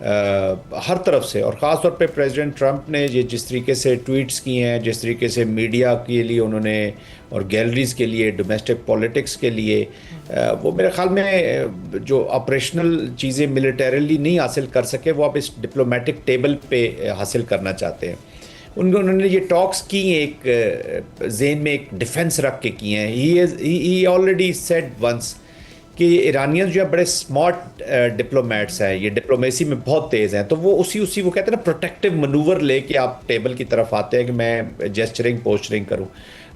ہر طرف سے، اور خاص طور پہ پریزیڈنٹ ٹرمپ نے یہ جس طریقے سے ٹویٹس کی ہیں، جس طریقے سے میڈیا کے لیے انہوں نے اور گیلریز کے لیے، ڈومیسٹک پولیٹکس کے لیے، وہ میرے خیال میں جو آپریشنل چیزیں ملیٹریلی نہیں حاصل کر سکے وہ اب اس ڈپلومیٹک ٹیبل پہ حاصل کرنا چاہتے ہیں۔ انہوں نے یہ ٹاکس کی ایک ذہن میں ایک ڈیفنس رکھ کے کی ہیں۔ ہی آلریڈی سیڈ ونس کہ ایرانینز جو ہے بڑے سمارٹ ڈپلومیٹس ہیں، یہ ڈپلومیسی میں بہت تیز ہیں، تو وہ اسی وہ کہتے ہیں نا پروٹیکٹیو منور لے کے آپ ٹیبل کی طرف آتے ہیں کہ میں جیسچرنگ پوسچرنگ کروں۔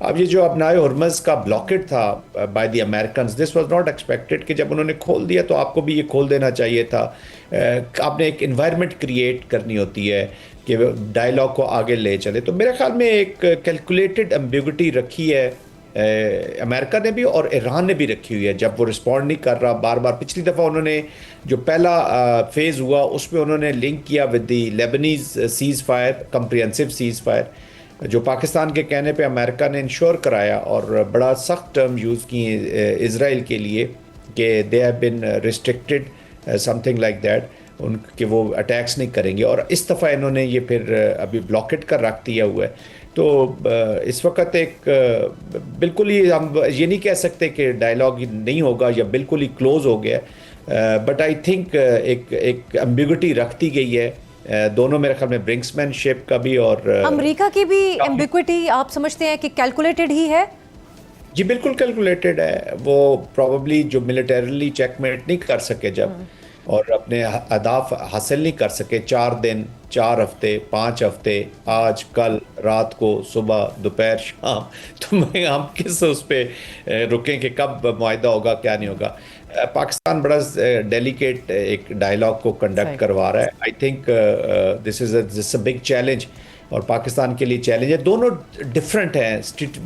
اب یہ جو ابنائے ہرمز کا بلاکٹ تھا by the Americans, this was not expected کہ جب انہوں نے کھول دیا تو آپ کو بھی یہ کھول دینا چاہیے تھا۔ آپ نے ایک انوائرمنٹ کریٹ کرنی ہوتی ہے کہ ڈائلاگ کو آگے لے چلے۔ تو میرے خیال میں ایک کیلکولیٹڈ ایمبیگوٹی رکھی ہے امریکہ نے بھی اور ایران نے بھی رکھی ہوئی ہے، جب وہ رسپونڈ نہیں کر رہا بار بار۔ پچھلی دفعہ انہوں نے جو پہلا فیز ہوا اس میں انہوں نے لنک کیا with the Lebanese ceasefire, comprehensive ceasefire, جو پاکستان کے کہنے پہ امریکہ نے انشور کرایا اور بڑا سخت ٹرم یوز کیے اسرائیل کے لیے کہ they have been restricted something like that, ان کہ وہ اٹیکس نہیں کریں گے، اور اس دفعہ انہوں نے یہ پھر ابھی بلاکٹ کر رکھ دیا ہوا ہے۔ تو اس وقت ایک بالکل ہی ہم یہ نہیں کہہ سکتے کہ ڈائلاگ نہیں ہوگا یا بالکل ہی کلوز ہو گیا، بٹ آئی تھنک ایک ایمبیگوٹی رکھتی گئی ہے دونوں، میرے خیال میں برنکسمین شپ کا بھی اور امریکہ کی بھی ایمبیگوٹی آپ سمجھتے ہیں کہ کیلکولیٹڈ ہی ہے؟ جی بالکل کیلکولیٹڈ ہے، وہ پروبیبلی جو ملیٹریلی چیک میٹ نہیں کر سکے جب اور اپنے اہداف حاصل نہیں کر سکے، 4 دن 4 ہفتے 5 ہفتے، آج کل رات کو صبح دوپہر شام، تو ہم کس اس پہ رکیں کہ کب معاہدہ ہوگا کیا نہیں ہوگا۔ پاکستان بڑا ڈیلیکیٹ ایک ڈائلاگ کو کنڈکٹ کروا رہا ہے۔ I think this is a big challenge, اور پاکستان کے لیے چیلنج ہے۔ دونوں ڈفرینٹ ہیں،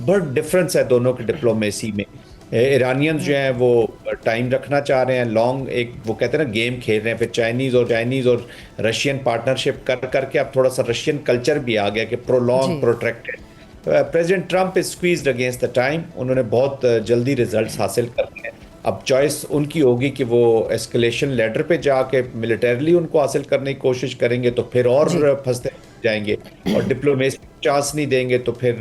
بڑا ڈفرینس ہے دونوں کی ڈپلومیسی میں۔ ایرانینز جو ہیں وہ ٹائم رکھنا چاہ رہے ہیں، لانگ ایک وہ کہتے ہیں نا گیم کھیل رہے ہیں، پھر چائنیز اور رشین پارٹنرشپ کر کے اب تھوڑا سا رشین کلچر بھی آ گیا کہ prolong protracted. President Trump is squeezed against the time, انہوں نے بہت جلدی ریزلٹس حاصل کرنے ہیں۔ اب چوائس ان کی ہوگی کہ وہ ایسکلیشن لیڈر پہ جا کے ملیٹریلی ان کو حاصل کرنے کی کوشش کریں گے تو پھر اور پھنستے جائیں گے، اور ڈپلومیسی چانس نہیں دیں گے تو پھر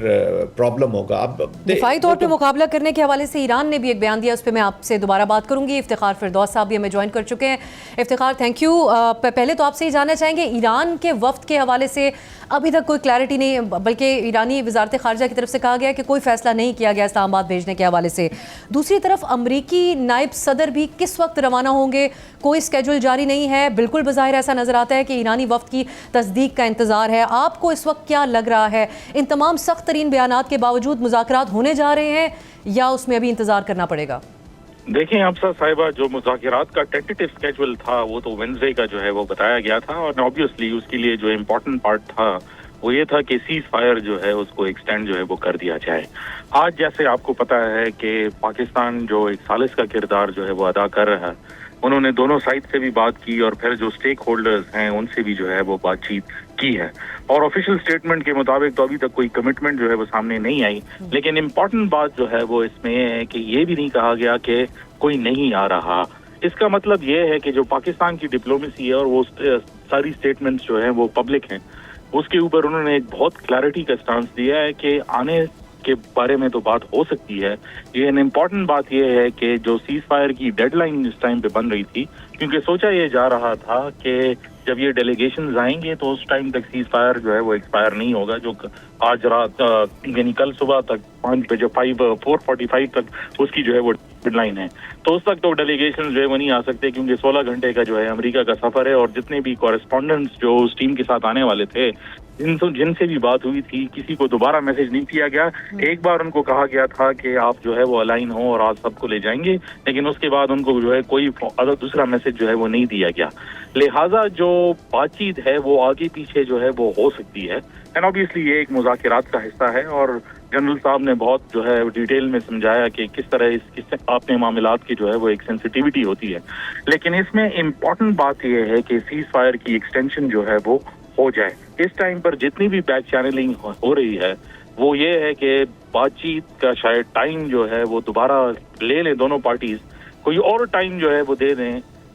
پرابلم ہوگا۔ اب دفاعی طور پہ مقابلہ کرنے کے حوالے سے ایران نے بھی ایک بیان دیا، اس پہ میں آپ سے دوبارہ بات کروں گی۔ افتخار فردوس صاحب بھی ہمیں جوائن کر چکے ہیں۔ Iftikhar thank you. پہلے تو آپ سے یہ جاننا چاہیں گے ایران کے وفد کے حوالے سے ابھی تک کوئی کلیئرٹی نہیں، بلکہ ایرانی وزارت خارجہ کی طرف سے کہا گیا کہ کوئی فیصلہ نہیں کیا گیا اسلام آباد بھیجنے کے حوالے سے۔ دوسری طرف امریکی نائب صدر بھی کس وقت روانہ ہوں گے کوئی اسکیجول جاری نہیں ہے، بالکل بظاہر ایسا نظر آتا ہے کہ ایرانی وفد کی تصدیق کا انتظار ہے۔ آپ کو اس وقت کیا لگ رہا ہے، ان تمام سخت ترین بیانات کے باوجود مذاکرات ہونے جا رہے ہیں یا اس میں ابھی انتظار کرنا پڑے گا؟ دیکھیں افسر صاحبہ، جو مذاکرات کا ٹینٹیٹیو اسکیجول تھا وہ تو وینزڈے کا جو ہے وہ بتایا گیا تھا، اور آبویسلی اس کے لیے جو امپورٹنٹ پارٹ تھا وہ یہ تھا کہ سیز فائر جو ہے اس کو ایکسٹینڈ جو ہے وہ کر دیا جائے۔ آج جیسے آپ کو پتا ہے کہ پاکستان جو ایک ثالث کا کردار جو ہے وہ ادا کر رہا ہے، انہوں نے دونوں سائڈ سے بھی بات کی اور پھر جو اسٹیک ہولڈرز ہیں ان سے بھی جو ہے وہ بات چیت کی ہے، اور آفیشیل اسٹیٹمنٹ کے مطابق تو ابھی تک کوئی کمٹمنٹ جو ہے وہ سامنے نہیں آئی، لیکن امپورٹنٹ بات جو ہے وہ اس میں یہ ہے کہ یہ بھی نہیں کہا گیا کہ کوئی نہیں آ رہا۔ اس کا مطلب یہ ہے کہ جو پاکستان کی ڈپلومیسی ہے اور وہ ساری اسٹیٹمنٹس جو ہیں وہ پبلک ہیں، اس کے اوپر انہوں نے ایک بہت کلیئرٹی کا اسٹانس دیا ہے کہ آنے کے بارے میں تو بات ہو سکتی ہے۔ یہ ان امپورٹنٹ بات یہ ہے کہ جو سیز فائر کی ڈیڈ لائن اس ٹائم پہ بن رہی تھی، کیونکہ سوچا یہ جا رہا تھا کہ جب یہ ڈیلیگیشنز آئیں گے تو اس ٹائم تک سیز فائر جو ہے وہ ایکسپائر نہیں ہوگا، جو آج رات یعنی کل صبح تک 5 بجے 4:45 تک اس کی جو ہے وہ ڈیڈ لائن ہے، تو اس تک تو ڈیلیگیشن جو ہے وہ نہیں آ سکتے، کیونکہ 16 گھنٹے کا جو ہے امریکہ کا سفر ہے، اور جتنے بھی کورسپونڈنٹس جو اس ٹیم کے ساتھ آنے والے تھے جن سے بھی بات ہوئی تھی، کسی کو دوبارہ میسج نہیں کیا گیا۔ ایک بار ان کو کہا گیا تھا کہ آپ جو ہے وہ الائن ہوں اور آج سب کو لے جائیں گے، لیکن اس کے بعد ان کو جو ہے کوئی دوسرا میسج جو ہے وہ نہیں دیا گیا، لہٰذا جو بات چیت ہے وہ آگے پیچھے جو ہے وہ ہو سکتی ہے، اینڈ آبویسلی یہ ایک مذاکرات کا حصہ ہے، اور جنرل صاحب نے بہت جو ہے ڈیٹیل میں سمجھایا کہ کس طرح اس اپنے معاملات کی جو ہے وہ ایک سینسٹیوٹی ہوتی ہے، لیکن اس میں امپورٹنٹ بات یہ ہے کہ سیز فائر کی ایکسٹینشن جو ہے وہ ہو جائے۔ اس ٹائم پر جتنی بھی بیک چینلنگ ہو رہی ہے وہ یہ ہے کہ بات چیت کا شاید ٹائم جو ہے وہ دوبارہ لے لیں دونوں پارٹیز، کوئی اور ٹائم جو ہے وہ دے دیں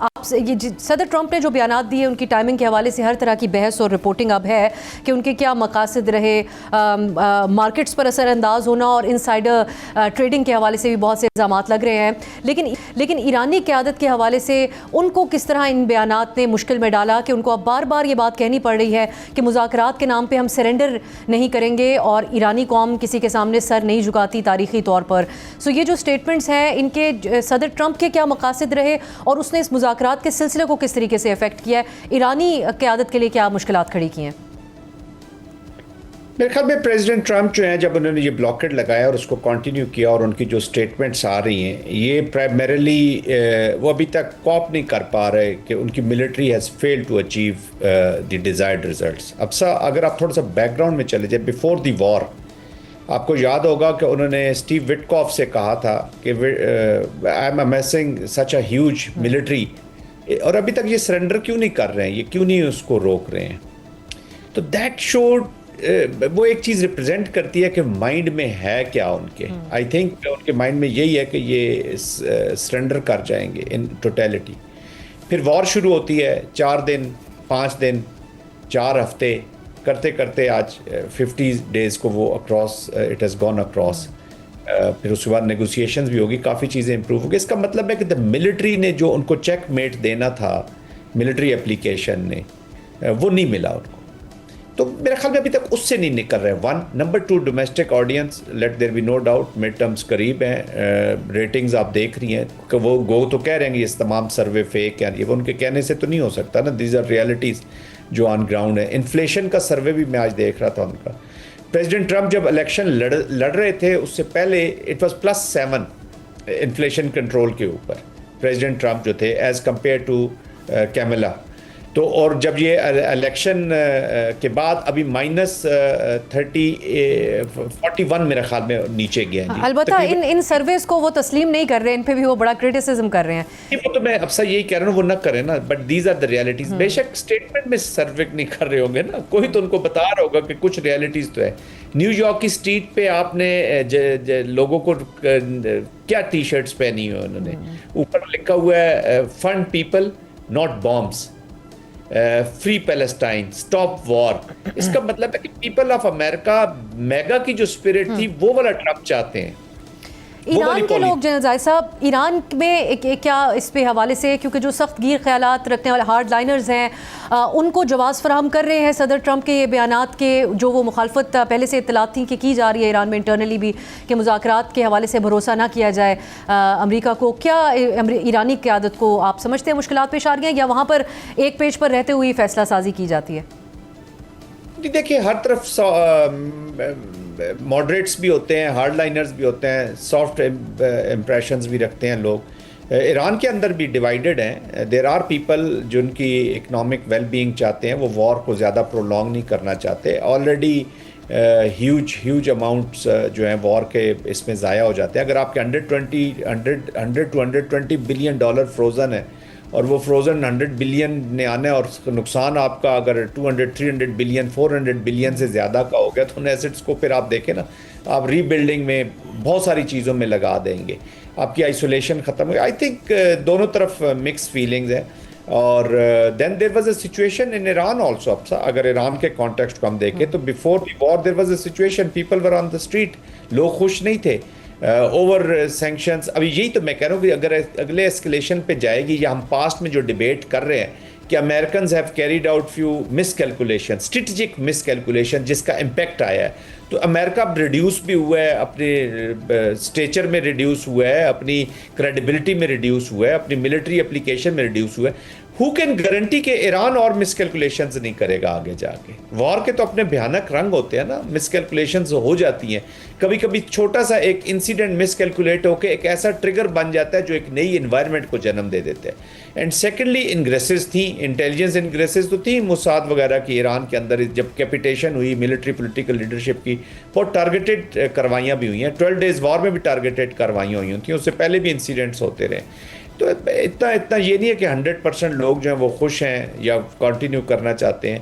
آپ سے یہ صدر ٹرمپ نے جو بیانات دیے ان کی ٹائمنگ کے حوالے سے ہر طرح کی بحث اور رپورٹنگ اب ہے کہ ان کے کیا مقاصد رہے، مارکیٹس پر اثر انداز ہونا اور انسائڈر ٹریڈنگ کے حوالے سے بھی بہت سے الزامات لگ رہے ہیں، لیکن ایرانی قیادت کے حوالے سے ان کو کس طرح ان بیانات نے مشکل میں ڈالا کہ ان کو اب بار بار یہ بات کہنی پڑ رہی ہے کہ مذاکرات کے نام پہ ہم سرنڈر نہیں کریں گے اور ایرانی قوم کسی کے سامنے سر نہیں جھکاتی تاریخی طور پر. سو یہ جو اسٹیٹمنٹس ہیں ان کے صدر ٹرمپ کے کیا مقاصد رہے اور اس نے اس مذاکرات کے سلسلے کو کس طریقے سے افیکٹ کیا ہے، ایرانی قیادت کے لیے کیا مشکلات کھڑی کی ہیں؟ میرے خیال میں پریزیڈنٹ ٹرمپ جو ہیں جب انہوں نے یہ بلاکیڈ لگایا اور اس کو کنٹینیو کیا اور ان کی جو سٹیٹمنٹس آ رہی ہیں یہ پرائمریلی وہ ابھی تک کوپ نہیں کر پا رہے کہ ان کی military has failed to achieve the desired results. اب اگر آپ تھوڑا سا بیک گراؤنڈ میں چلے جائیں، بیفور دی وار آپ کو یاد ہوگا کہ انہوں نے اسٹیو وٹکاف سے کہا تھا کہ I am amassing such a huge military, اور ابھی تک یہ سرنڈر کیوں نہیں کر رہے ہیں، یہ کیوں نہیں اس کو روک رہے ہیں. تو دیٹ شوڈ وہ ایک چیز ریپرزینٹ کرتی ہے کہ مائنڈ میں ہے کیا ان کے. آئی تھنک ان کے مائنڈ میں یہی ہے کہ یہ سرنڈر کر جائیں گے ان ٹوٹیلٹی. پھر وار شروع ہوتی ہے، 4 دن 5 دن 4 ہفتے کرتے کرتے آج 50 ڈیز کو وہ across it has gone across. پھر اس کے بعد نیگوسیشنز بھی ہوگی، کافی چیزیں امپروو ہوگی. اس کا مطلب ہے کہ ملٹری نے جو ان کو چیک میٹ دینا تھا ملٹری اپلیکیشن نے وہ نہیں ملا ان کو. تو میرے خیال میں ابھی تک اس سے نہیں نکل رہے. 1 number 2 domestic audience, let there be no doubt mid terms قریب ہیں، ریٹنگز آپ دیکھ رہی ہیں کہ وہ گو تو کہہ رہے ہیں کہ یہ تمام سروے فیک ہیں، یہ وہ ان کے کہنے سے تو نہیں ہو سکتا نا. دیز آر ریئلٹیز جو آن گراؤنڈ ہے. انفلیشن کا سروے بھی میں آج دیکھ رہا تھا ان کا. پریزیڈنٹ ٹرمپ جب الیکشن لڑ رہے تھے اس سے پہلے اٹ واز +7 انفلیشن کنٹرول کے اوپر پریزیڈنٹ ٹرمپ جو تھے ایز کمپیئر ٹو کیملا. تو اور جب یہ الیکشن کے بعد ابھی -41 میرے خیال میں نیچے گیا. البتہ ان سرویز کو وہ تسلیم نہیں کر رہے، ان پہ بھی وہ بڑا کرٹیسزم کر رہے ہیں. وہ تو میں اب سے یہی کہہ رہا ہوں وہ نہ کریں نا، but these are the realities. بے شک اسٹیٹمنٹ میں سروے نہیں کر رہے ہوں گے نا، کوئی تو ان کو بتا رہا ہوگا کہ کچھ ریئلٹیز تو ہے. نیو یارک کی اسٹریٹ پہ آپ نے لوگوں کو کیا ٹی شرٹس پہنی ہوئی انہوں نے، اوپر لکھا ہوا ہے fund people not bombs, free Palestine, stop war. اس کا مطلب ہے کہ پیپل آف امریکہ میگا کی جو اسپرٹ تھی وہ والا ٹرمپ چاہتے ہیں. ایران کے لوگ جنرل زاہد صاحب ایران میں کیا اس پہ حوالے سے، کیونکہ جو سخت گیر خیالات رکھنے والے ہارڈ لائنرز ہیں ان کو جواز فراہم کر رہے ہیں صدر ٹرمپ کے یہ بیانات کے، جو وہ مخالفت پہلے سے اطلاعات تھیں کہ کی جا رہی ہے ایران میں انٹرنلی بھی کہ مذاکرات کے حوالے سے بھروسہ نہ کیا جائے امریکہ کو. کیا ایرانی قیادت کو آپ سمجھتے ہیں مشکلات پیش آ رہی ہیں یا وہاں پر ایک پیج پر رہتے ہوئے فیصلہ سازی کی جاتی ہے؟ دیکھیں ہر طرف ماڈریٹس بھی ہوتے ہیں، ہارڈ لائنرز بھی ہوتے ہیں، سافٹ امپریشنز بھی رکھتے ہیں لوگ. ایران کے اندر بھی ڈیوائیڈڈ ہیں. دیر آر پیپل جن کی اکنامک ویل بینگ چاہتے ہیں، وہ وار کو زیادہ پرولونگ نہیں کرنا چاہتے. آلریڈی ہیوج اماؤنٹس جو ہیں وار کے اس میں ضائع ہو جاتے ہیں. اگر آپ کے 100 to 120 بلین ڈالر فروزن ہے اور وہ فروزن 100 بلین نے آنا ہے اور نقصان آپ کا اگر 200-300 بلین 400 بلین سے زیادہ کا ہو گیا تو ان ایسٹس کو پھر آپ دیکھیں نا، آپ ری بلڈنگ میں بہت ساری چیزوں میں لگا دیں گے، آپ کی آئسولیشن ختم ہو گئی. آئی تھنک دونوں طرف مکس فیلنگز ہیں. اور then there was a situation in Iran also. اگر ایران کے کانٹیکسٹ کو ہم دیکھیں تو before the war there was a situation people were on the street, لوگ خوش نہیں تھے اوور سینکشنز. ابھی یہی تو میں کہہ رہا ہوں کہ اگر اگلے اسکلیشن پہ جائے گی، یا ہم پاسٹ میں جو ڈیبیٹ کر رہے ہیں کہ Americans have carried out few miss calculation, strategic miss calculation جس کا امپیکٹ آیا ہے، تو امریکہ ریڈیوس بھی ہوا ہے، اپنے اسٹیچر میں ریڈیوس ہوا ہے، اپنی کریڈیبلٹی میں ریڈیوس ہوا ہے، اپنی ملٹری اپلیکیشن میں ریڈیوس ہوا ہے. ہو کین گارنٹی کہ ایران اور مس کیلکولیشنز نہیں کرے گا آگے جا کے؟ وار کے تو اپنے بھیانک رنگ ہوتے ہیں نا، مس کیلکولیشنز ہو جاتی ہیں. کبھی کبھی چھوٹا سا ایک انسیڈنٹ مس کیلکولیٹ ہو کے ایک ایسا ٹریگر بن جاتا ہے جو ایک نئی انوائرمنٹ کو جنم دے دیتے ہیں. اینڈ سیکنڈلی انگریسز تھیں، انٹیلیجنس انگریسز تو تھیں موساد وغیرہ کی ایران کے اندر. جب کیپیٹیشن ہوئی ملٹری پولیٹیکل لیڈرشپ کی، بہت ٹارگیٹڈ کروائیاں بھی ہوئی ہیں. 12 ڈیز وار میں بھی ٹارگیٹڈ کروائیاں ہوئی تھیں، اس سے پہلے بھی انسیڈنٹس ہوتے رہے. تو اتنا یہ نہیں ہے کہ 100% لوگ جو ہیں وہ خوش ہیں یا کنٹینیو کرنا چاہتے ہیں.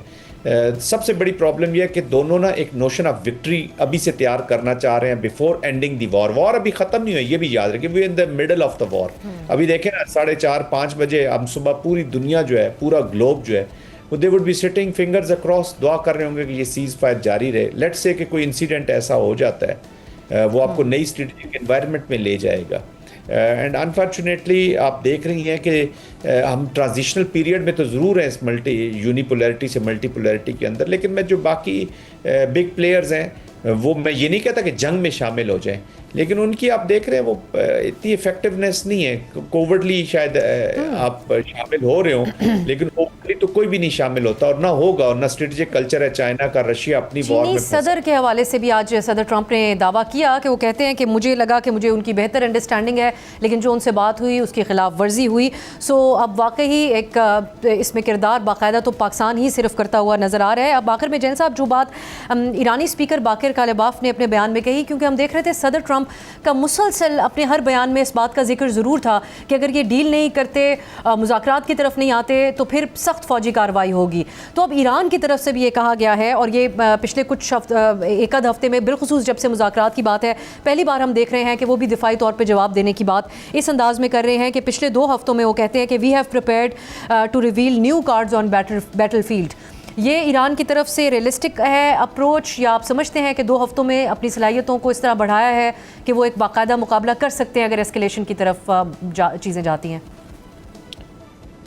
سب سے بڑی پرابلم یہ ہے کہ دونوں نا ایک نوشن آف وکٹری ابھی سے تیار کرنا چاہ رہے ہیں بیفور اینڈنگ دی وار ابھی ختم نہیں ہوئی، یہ بھی یاد رکھیں وی ان دا مڈل آف دا وار. ابھی دیکھیں نا 4:30-5 بجے ہم صبح پوری دنیا جو ہے، پورا گلوب جو ہے they would be sitting fingers across, دعا کر رہے ہوں گے کہ یہ سیز فائر جاری رہے. لیٹ سے کہ کوئی انسیڈنٹ ایسا ہو جاتا ہے وہ آپ کو نئی اسٹریٹجک انوائرمنٹ میں لے جائے گا. اینڈ انفارچونیٹلی آپ دیکھ رہی ہیں کہ ہم ٹرانزیشنل پیریڈ میں تو ضرور ہیں اس یونی پولیرٹی سے ملٹی پولیرٹی کے اندر، لیکن میں جو باقی بگ پلیئرز ہیں وہ میں یہ نہیں کہتا کہ جنگ میں شامل ہو جائیں، لیکن ان کی آپ دیکھ رہے ہیں وہ اتنی افیکٹونیس نہیں ہے. کوورڈلی شاید آپ شامل ہو رہے ہوں، لیکن اوپنلی تو کوئی بھی نہیں شامل ہوتا اور نہ ہوگا، اور نہ اسٹریٹجک کلچر ہے چائنا کا. رشیا اپنی وار میں صدر کے حوالے سے بھی آج صدر ٹرمپ نے دعویٰ کیا کہ وہ کہتے ہیں کہ مجھے لگا کہ مجھے ان کی بہتر انڈرسٹینڈنگ ہے، لیکن جو ان سے بات ہوئی اس کی خلاف ورزی ہوئی. سو اب واقعی ایک اس میں کردار باقاعدہ تو پاکستان ہی صرف کرتا ہوا نظر آ رہا ہے. اب آخر میں جین صاحب جو بات ایرانی اسپیکر باقر کالباف نے اپنے بیان میں کہی، کیونکہ ہم دیکھ رہے تھے صدر ٹرمپ کا مسلسل اپنے ہر بیان میں اس بات کا ذکر ضرور تھا کہ اگر یہ ڈیل نہیں کرتے، مذاکرات کی طرف نہیں آتے تو پھر سخت فوجی کارروائی ہوگی. تو اب ایران کی طرف سے بھی یہ کہا گیا ہے، اور یہ پچھلے کچھ ایک آدھ ہفتے میں بالخصوص جب سے مذاکرات کی بات ہے پہلی بار ہم دیکھ رہے ہیں کہ وہ بھی دفاعی طور پہ جواب دینے کی بات اس انداز میں کر رہے ہیں کہ پچھلے 2 ہفتوں میں وہ کہتے ہیں کہ we have prepared to reveal new cards on battlefield. یہ ایران کی طرف سے ریئلسٹک ہے اپروچ، یا آپ سمجھتے ہیں کہ 2 ہفتوں میں اپنی صلاحیتوں کو اس طرح بڑھایا ہے کہ وہ ایک باقاعدہ مقابلہ کر سکتے ہیں اگر اسکلیشن کی طرف چیزیں جاتی ہیں؟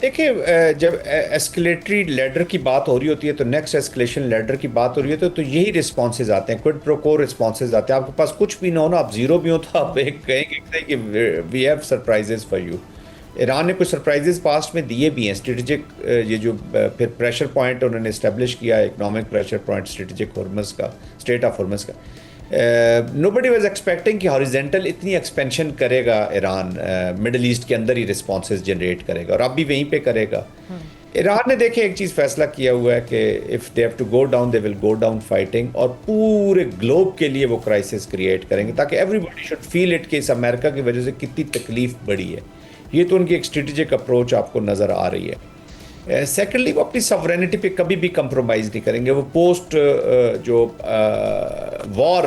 دیکھیں جب ایسکلیٹری لیڈر کی بات ہو رہی ہوتی ہے تو نیکسٹ ایسکلیشن لیڈر کی بات ہو رہی ہے تو یہی رسپانسز آتے ہیں، کوئڈ پرو کو رسپانسز آتے ہیں. آپ کے پاس کچھ بھی نہ ہو نا، آپ زیرو بھی ہو تو آپ ایک کہیں گے کہ we have surprises for you. Iran نے کچھ سرپرائزز پاسٹ میں دیے بھی ہیں اسٹریٹجک، یہ جو پھر پریشر پوائنٹ انہوں نے اسٹیبلش کیا economic pressure point strategic Hormuz کا، اسٹریٹ آف ہرمز کا. نوبڈی واز ایکسپیکٹنگ کہ ہاریزنٹل اتنی ایکسپینشن کرے گا ایران، مڈل ایسٹ کے اندر ہی رسپانسز جنریٹ کرے گا، اور اب بھی وہیں پہ کرے گا. ایران نے دیکھیں ایک چیز فیصلہ کیا ہوا ہے کہ if they have to go down they will go down fighting, اور پورے گلوب کے لیے وہ کرائسس کریٹ کریں گے تاکہ everybody should feel it کہ اس امریکہ کی وجہ سے کتنی تکلیف بڑی ہے. یہ تو ان کی ایک اسٹریٹجک اپروچ آپ کو نظر آ رہی ہے. سیکنڈلی وہ اپنی ساورینٹی پہ کبھی بھی کمپرومائز نہیں کریں گے. وہ پوسٹ جو وار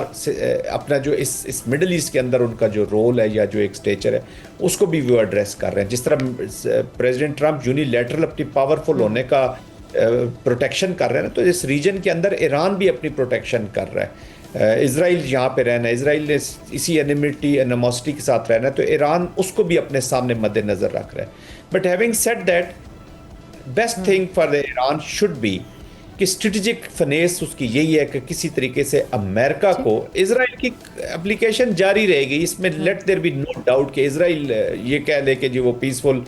اپنا جو اس مڈل ایسٹ کے اندر ان کا جو رول ہے یا جو ایک اسٹیچر ہے اس کو بھی وہ ایڈریس کر رہے ہیں. جس طرح پریزیڈنٹ ٹرمپ یونیلیٹرل اپنی پاورفل ہونے کا پروٹیکشن کر رہے ہیں، تو اس ریجن کے اندر ایران بھی اپنی پروٹیکشن کر رہا ہے. اسرائیل یہاں پہ رہنا ہے، اسرائیل نے اسی انیموسٹی کے ساتھ رہنا ہے، تو ایران اس کو بھی اپنے سامنے مد نظر رکھ رہا ہے. But having said that, best thing for the Iran should be کہ اسٹریٹجک فنیس اس کی یہی ہے کہ کسی طریقے سے امریکہ کو، اسرائیل کی اپلیکیشن جاری رہے گی اس میں، let there be no doubt کہ اسرائیل یہ کہہ لے کہ جو وہ پیسفل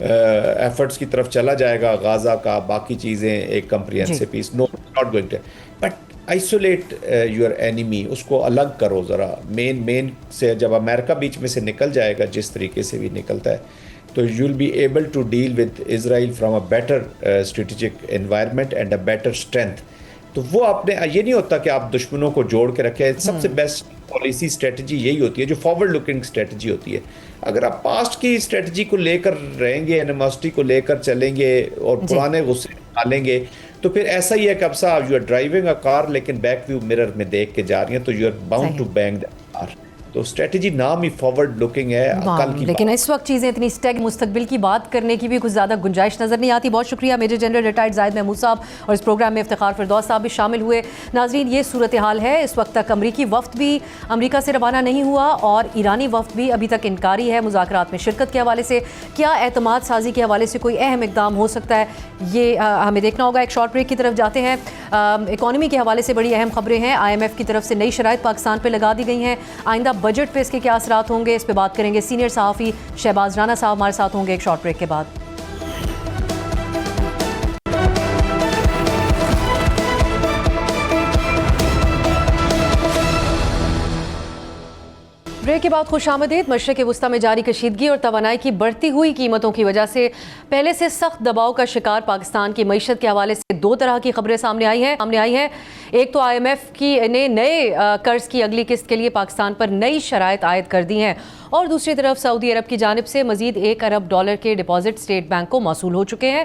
ایفرٹس کی طرف چلا جائے گا، غازہ کا باقی چیزیں ایک comprehensive peace, no not going to. But isolate your enemy, اس کو الگ کرو ذرا مین سے. جب امریکہ بیچ میں سے نکل جائے گا جس طریقے سے بھی نکلتا ہے تو you will be able to deal with Israel from a better strategic environment and a better strength. تو وہ آپ نے یہ نہیں ہوتا کہ آپ دشمنوں کو جوڑ کے رکھیں. سب سے بیسٹ پالیسی اسٹریٹجی یہی ہوتی ہے جو فارورڈ لکنگ اسٹریٹجی ہوتی ہے. اگر آپ پاسٹ کی اسٹریٹجی کو لے کر رہیں گے، اینیموسٹی کو لے کر چلیں گے اور پرانے غصے ڈالیں گے تو پھر ایسا ہی ہے کہ اب صاحب یو آر ڈرائیونگ اے کار لیکن بیک ویو مرر میں دیکھ کے جا رہی ہیں تو you are bound to bang that car. تو اسٹریٹجی نام ہی فارورڈ لکنگ ہے. لیکن اس وقت چیزیں اتنی اسٹیگ مستقبل کی بات کرنے کی بھی کچھ زیادہ گنجائش نظر نہیں آتی. بہت شکریہ میجر جنرل ریٹائرڈ زاہد محمود صاحب، اور اس پروگرام میں افتخار فردوس صاحب بھی شامل ہوئے. ناظرین، یہ صورتحال ہے. اس وقت تک امریکی وفد بھی امریکہ سے روانہ نہیں ہوا اور ایرانی وفد بھی ابھی تک انکاری ہے مذاکرات میں شرکت کے حوالے سے. کیا اعتماد سازی کے حوالے سے کوئی اہم اقدام ہو سکتا ہے، یہ ہمیں دیکھنا ہوگا. ایک شارٹ بریک کی طرف جاتے ہیں. اکانومی کے حوالے سے بڑی اہم خبریں ہیں. IMF کی طرف سے نئی شرائط پاکستان پہ لگا دی گئی ہیں. آئندہ بجٹ پہ اس کے کیا اثرات ہوں گے، اس پہ بات کریں گے. سینئر صحافی شہباز رانا صاحب ہمارے ساتھ ہوں گے ایک شارٹ بریک کے بعد. بریک کے بعد خوش آمدید. مشرق وسطی میں جاری کشیدگی اور توانائی کی بڑھتی ہوئی قیمتوں کی وجہ سے پہلے سے سخت دباؤ کا شکار پاکستان کی معیشت کے حوالے سے 2 طرح کی خبریں سامنے آئی ہیں. ایک تو IMF نے نئے قرض کی اگلی قسط کے لیے پاکستان پر نئی شرائط عائد کر دی ہیں، اور دوسری طرف سعودی عرب کی جانب سے مزید $1 ارب کے ڈپازٹ اسٹیٹ بینک کو موصول ہو چکے ہیں.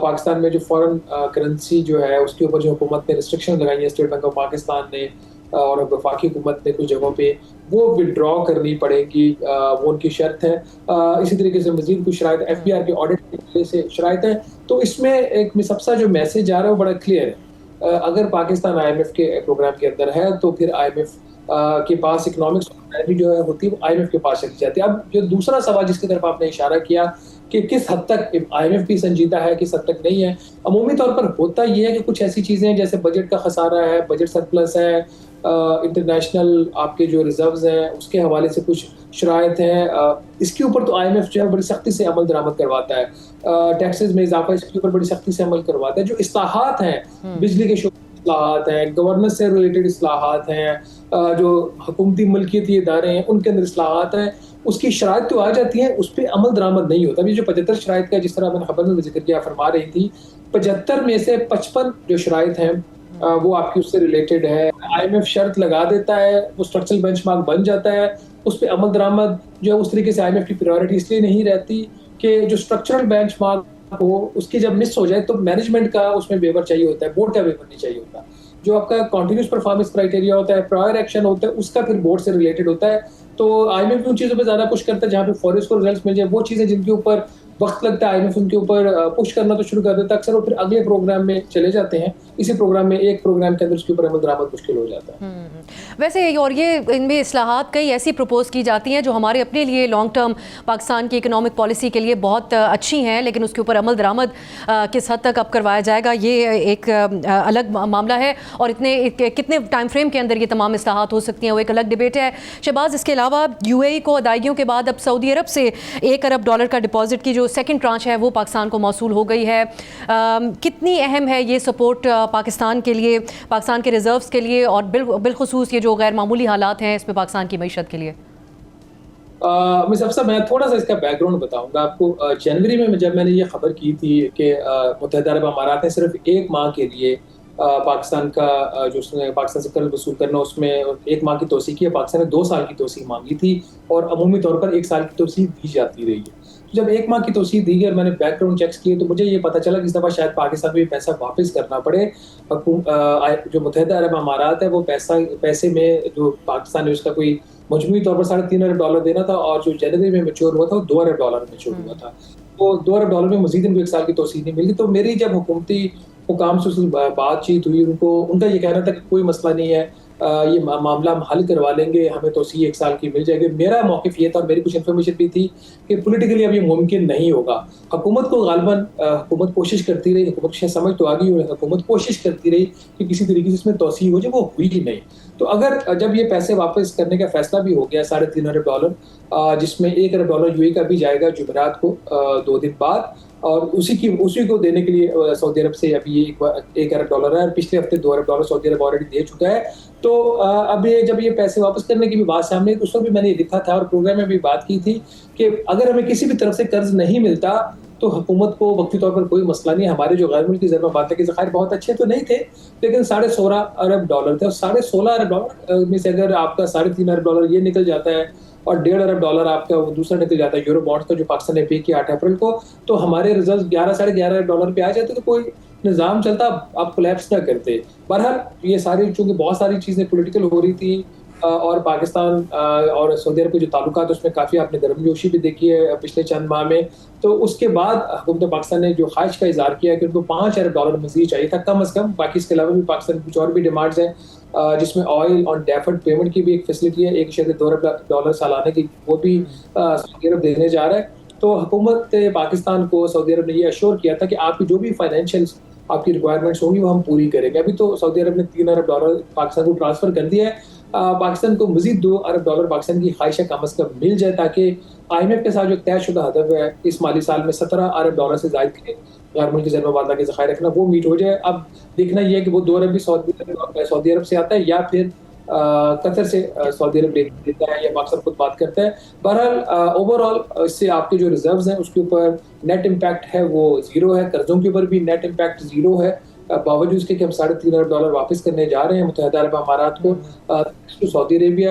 پاکستان میں جو فورن کرنسی جو ہے اس کے اوپر جو حکومت نے ریسٹرکشن لگائی ہیں اسٹیٹ بینک آف پاکستان نے اور وفاقی حکومت نے کچھ جگہوں پہ وہ ودرا کرنی پڑے گی، وہ ان کی شرط ہے. اسی طریقے سے مزید کچھ شرائط ایف بی آر کے آڈٹ کی وجہ سے شرائط ہیں. تو اس میں ایک سب سے جو میسج آ رہا ہے وہ بڑا کلیئر ہے. اگر پاکستان آئی ایم ایف کے پروگرام کے اندر ہے تو پھر آئی ایم ایف کے پاس اکنامکس جو ہے ہوتی ہے وہ آئی ایم ایف کے پاس چلی جاتی ہے. اب جو دوسرا سوال جس کی طرف آپ نے اشارہ کیا کہ کس حد تک آئی ایم ایف بھی سنجیدہ ہے کس حد تک نہیں ہے، عمومی طور پر ہوتا یہ ہے کہ کچھ ایسی چیزیں ہیں جیسے بجٹ کا خسارہ ہے، بجٹ سرپلس ہے، انٹرنیشنل آپ کے جو ریزروز ہیں اس کے حوالے سے کچھ شرائط ہیں. اس کے اوپر تو آئی ایم ایف جو ہے بڑی سختی سے عمل درآمد کرواتا ہے. ٹیکسز میں اضافہ اس کے اوپر بڑی سختی سے عمل کرواتا ہے. جو اصلاحات ہیں بجلی کے شعبے اصلاحات ہیں، گورننس سے ریلیٹڈ اصلاحات ہیں، جو حکومتی ملکیتی ادارے ہیں ان کے اندر اصلاحات ہیں، اس کی شرائط تو آ جاتی ہیں، اس پہ عمل درآمد نہیں ہوتا. ابھی جو 75 شرائط کا جس طرح میں نے خبر میں ذکر کیا فرما رہی تھی، 75 میں سے 55 جو شرائط ہیں وہ آپ کی اس سے ریلیٹڈ ہے. آئی ایم ایف شرط لگا دیتا ہے، وہ اسٹرکچرل بینچ مارک بن جاتا ہے، اس پہ عمل درآمد جو ہے اس طریقے سے آئی ایم ایف کی پریورٹی اس لیے نہیں رہتی کہ جو اسٹرکچرل بینچ مارک ہو اس کی جب مس ہو جائے تو مینجمنٹ کا اس میں ویور چاہیے ہوتا ہے، بورڈ کا ویور نہیں چاہیے ہوتا. جو آپ کا کنٹینیوس پرفارمنس کرائٹیریا ہوتا ہے، پرائر ایکشن ہوتا ہے، اس کا پھر بورڈ سے ریلیٹڈ ہوتا ہے. تو آئی ایم ایف ان چیزوں پہ زیادہ پش کرتا ہے جہاں پہ فوری اس کو ریزلٹس مل جائے. وہ چیزیں جن کے اوپر وقت لگتا ہے آئی ایم ایف ان کے اوپر پش کرنا تو شروع کر دیتا ہے اکثر، وہ پھر اگلے پروگرام میں چلے جاتے ہیں. اسی پروگرام میں ایک پروگرام کے اندر اس کے اوپر عمل درآمد مشکل ہو جاتا ہے. ویسے اور یہ ان میں اصلاحات کئی ایسی پروپوز کی جاتی ہیں جو ہمارے اپنے لیے لانگ ٹرم پاکستان کی اکنامک پالیسی کے لیے بہت اچھی ہیں، لیکن اس کے اوپر عمل درآمد کس حد تک اب کروایا جائے گا یہ ایک الگ معاملہ ہے، اور کتنے ٹائم فریم کے اندر یہ تمام اصلاحات ہو سکتی ہیں وہ ایک الگ ڈبیٹ ہے. شہباز، اس کے علاوہ یو اے ای کو ادائیگیوں کے بعد اب سعودی عرب سے $1 ارب کا ڈپازٹ کی جو سیکنڈ ٹرانچ ہے وہ پاکستان کو موصول ہو گئی ہے. کتنی اہم ہے یہ سپورٹ پاکستان کے لیے، پاکستان کے ریزروز کے لیے، اور بالخصوص یہ جو غیر معمولی حالات ہیں اس میں پاکستان کی معیشت کے لیے؟ میں تھوڑا سا اس کا بیک گراؤنڈ بتاؤں گا آپ کو. جنوری میں جب میں نے یہ خبر کی تھی کہ متحدہ عرب امارات نے صرف 1 ماہ کے لیے پاکستان کا جو اس نے پاکستان سے قرض وصول کرنا اس میں 1 ماہ کی توسیع کی ہے، پاکستان نے 2 سال کی توسیع مانگی تھی اور عمومی طور پر 1 سال کی توسیع دی جاتی رہی ہے. جب 1 ماہ کی توسیع دی گئی اور میں نے بیک گراؤنڈ چیکس کیے تو مجھے یہ پتہ چلا کہ اس دفعہ شاید پاکستان کو یہ پیسہ واپس کرنا پڑے. جو متحدہ عرب امارات ہے وہ پیسے میں جو پاکستان نے اس کا کوئی مجموعی طور پر $3.5 ارب دینا تھا، اور جو جنوری میں میچور ہوا تھا وہ $2 ارب میچور ہوا تھا. تو $2 ارب میں مزید ان کو 1 سال کی توسیع نہیں ملی. تو میری جب حکومتی حکام سے بات چیت ہوئی، ان کا یہ کہنا تھا کہ کوئی مسئلہ نہیں ہے، یہ معاملہ ہم حل کروا لیں گے، ہمیں توسیع 1 سال کی مل جائے گی. میرا موقف یہ تھا اور میری کچھ انفارمیشن بھی تھی کہ پولیٹیکلی اب یہ ممکن نہیں ہوگا. حکومت کو غالباً حکومت کوشش کرتی رہی، حکومت سے سمجھ تو آ گئی، حکومت کوشش کرتی رہی کہ کسی طریقے سے اس میں توسیع ہو جائے، وہ ہوئی ہی نہیں. تو اگر جب یہ پیسے واپس کرنے کا فیصلہ بھی ہو گیا $3.5 ارب، جس میں $1 ارب یو اے کا بھی جائے گا جمعرات کو 2 دن بعد، اور اسی کو دینے کے لیے سعودی عرب سے ابھی یہ $1 ارب ہے، اور پچھلے ہفتے $2 ارب سعودی عرب آلریڈی دے چکا ہے. تو اب جب یہ پیسے واپس کرنے کی بھی بات سامنے آئی تو اس وقت بھی میں نے یہ لکھا تھا اور پروگرام میں بھی بات کی تھی کہ اگر ہمیں کسی بھی طرف سے قرض نہیں ملتا تو حکومت کو وقتی طور پر کوئی مسئلہ نہیں. ہمارے جو غیر ملکی ضربہ بات ہے کہ ذخائر بہت اچھے تو نہیں تھے لیکن $16.5 ارب تھے، اور $16.5 ارب میں سے اگر آپ کا $3.5 ارب یہ نکل جاتا ہے اور $1.5 ارب آپ کا وہ دوسرا نکل جاتا ہے یورو بانڈز کا جو پاکستان نے پے کیا 8 اپریل کو، تو ہمارے ریزلٹ $11.5 ارب پہ آ جاتے تو کوئی نظام چلتا، آپ کولیپس نہ کرتے. بہرحال یہ ساری چونکہ بہت ساری چیزیں پولیٹیکل ہو رہی تھی اور پاکستان اور سعودی عرب کے جو تعلقات اس میں کافی آپ نے گرمجوشی بھی دیکھی ہے پچھلے چند ماہ میں. تو اس کے بعد حکومت پاکستان نے جو خواہش کا اظہار کیا کہ ان کو $5 ارب مزید چاہیے تھا کم از کم. باقی اس کے علاوہ بھی پاکستان کی کچھ اور بھی ڈیمانڈز ہیں جس میں آئل آن ڈیفرڈ پیمنٹ کی بھی ایک فیسلٹی ہے 1.2 ارب سالانہ کی، وہ بھی سعودی عرب دینے جا رہا ہے. تو حکومت پاکستان کو سعودی عرب نے یہ ایشور کیا تھا کہ آپ کی جو بھی فائنینشیل آپ کی ریکوائرمنٹس ہوں گی وہ ہم پوری کریں گے. ابھی تو سعودی عرب نے $3 ارب پاکستان کو ٹرانسفر کر دیا ہے. پاکستان کو مزید $2 ارب پاکستان کی خواہش کم از کم مل جائے تاکہ آئی ایم ایف کے ساتھ جو طے شدہ ہدف ہے اس مالی سال میں $17 ارب سے زائد کے غیر ملکی ضربہ بادلہ کے ذخائر رکھنا وہ میٹ ہو جائے. اب دیکھنا یہ ہے کہ وہ $2 ارب بھی سعودی عرب سے آتا ہے یا پھر قطر سے سعودی عرب دیتا ہے یا پاکستان خود بات کرتا ہے. بہرحال اوور آل اس سے آپ کے جو ریزروز ہیں اس کے اوپر نیٹ امپیکٹ ہے وہ 0 ہے. قرضوں کے اوپر بھی نیٹ امپیکٹ 0 ہے باوجود اس کے کہ ہم $3.5 ارب واپس کرنے جا رہے ہیں متحدہ عرب امارات کو سعودی عربیہ.